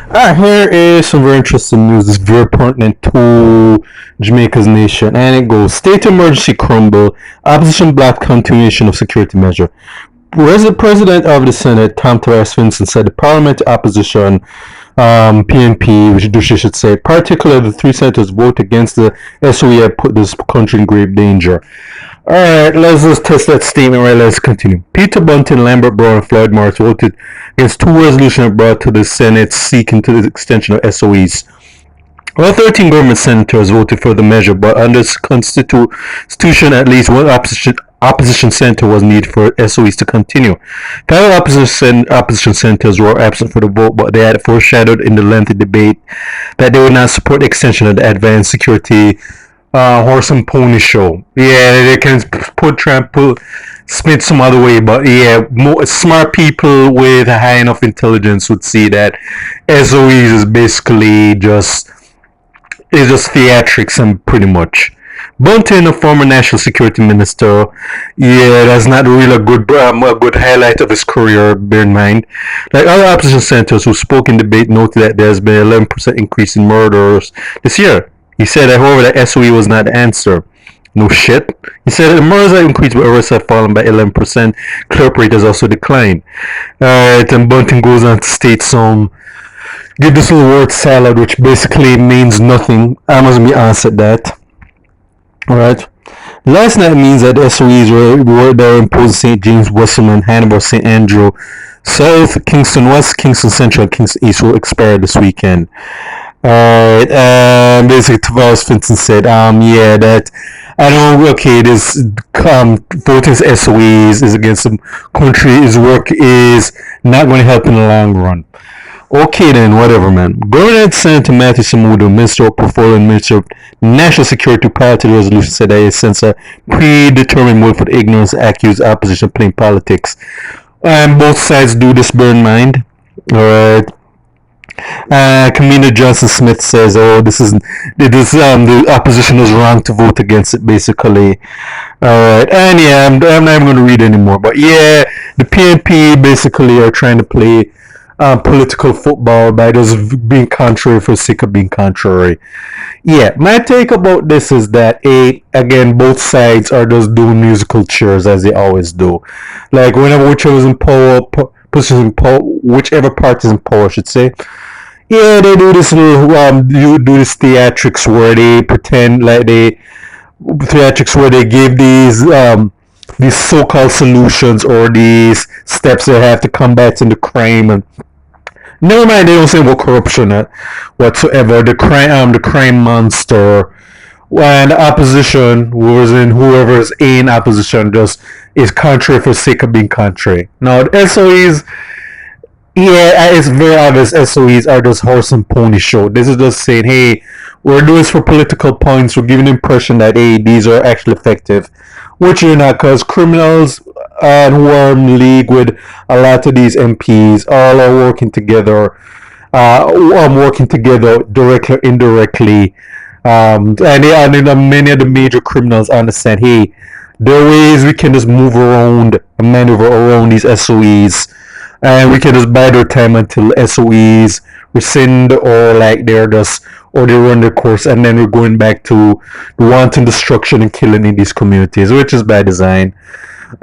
Here is some very interesting news. It's very pertinent to Jamaica's nation, and it goes: State emergency crumble, opposition block continuation of security measure. President of the Senate, Tom Terrace Vincent, said the parliamentary opposition, PNP, which you should say, particularly the three senators, vote against the SOE had put this country in grave danger. Alright, let's just test that statement right. Let's continue. Peter Bunting, Lambert, and Floyd voted against two resolutions brought to the Senate seeking to the extension of SOEs. All 13 government senators voted for the measure, but under the Constitution, at least one opposition senator was needed for SOEs to continue. 5 opposition senators were absent for the vote, but they had foreshadowed in the lengthy debate that they would not support the extension of the advanced security horse and pony show. Yeah, they can try and put Smith some other way, but yeah, smart people with high enough intelligence would see that SOEs is basically just theatrics and pretty much. Bunting, a former national security minister, yeah, that's not really a good highlight of his career, bear in mind. Like other opposition senators who spoke in debate noted that there's been an 11% increase in murders this year. He said that, however, that SOE was not the answer. No shit. He said that the murders have increased, but arrests have fallen by 11%. Clerk rate has also declined. Alright, and Bunting goes on to state give this little word salad, which basically means nothing. I must be honest at that. Alright. Last night means that SOEs were there imposed St. James, Westmoreland, Hannibal, St. Andrew, South, Kingston West, Kingston Central, and Kingston East will expire this weekend. Alright, basically Tavares Vincent said, yeah, that I don't, okay, this voting SOEs is against the country, his work is not going to help in the long run. Okay then, whatever, man. Governor Senator Matthew Samudo, Minister of Portfolio and Minister of National Security, prior to the resolution, said that he sends a predetermined mode for the ignorance accused opposition playing politics. And both sides do this, bear in mind. Alright. Commander Johnson Smith says, "Oh, the opposition was wrong to vote against it." Basically, all right, and yeah, I'm not even going to read anymore. But yeah, the PNP basically are trying to play political football by just being contrary for the sake of being contrary. Yeah, my take about this is that again, both sides are just doing musical chairs as they always do. Like whenever whichever is in power, whichever party is in power, I should say. Yeah, they do this little do this theatrics where they pretend like where they give these so-called solutions or these steps they have to combat the crime, and never mind, they don't say about corruption whatsoever. The crime monster, and the opposition whoever is in opposition just is contrary for the sake of being contrary. Now the SOEs, yeah, it's very obvious SOEs are just horse and pony show. This is just saying, hey, we're doing this for political points. We're giving the impression that, hey, these are actually effective, which they're not, because criminals who are in league with a lot of these MPs all are working together, directly or indirectly, and many of the major criminals understand, hey, there are ways we can just move around and maneuver around these SOEs. And we can just buy their time until SOEs rescind or they run their course, and then we're going back to wanton destruction and killing in these communities, which is by design.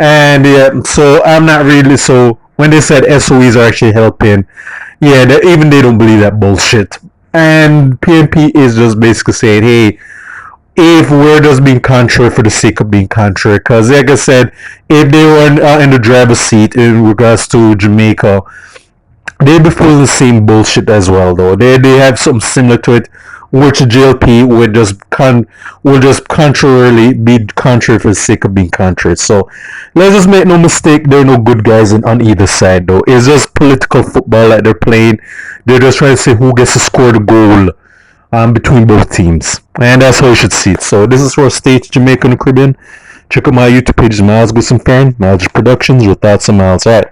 And yeah, so I'm not really, so when they said SOEs are actually helping, yeah, even they don't believe that bullshit. And PNP is just basically saying, hey, if we're just being contrary for the sake of being contrary, because like I said, if they were in the driver's seat in regards to Jamaica, they'd be full of the same bullshit as well, though. They have something similar to it, which JLP would just contrarily be contrary for the sake of being contrary. So let's just make no mistake, there are no good guys on either side, though. It's just political football that they're playing. They're just trying to say who gets to score the goal between both teams, and that's how you should see it. So this is for States, Jamaica, and the Caribbean. Check out my YouTube page, Miles Gibson Fan, Miles Productions, with thoughts on Miles. Alright.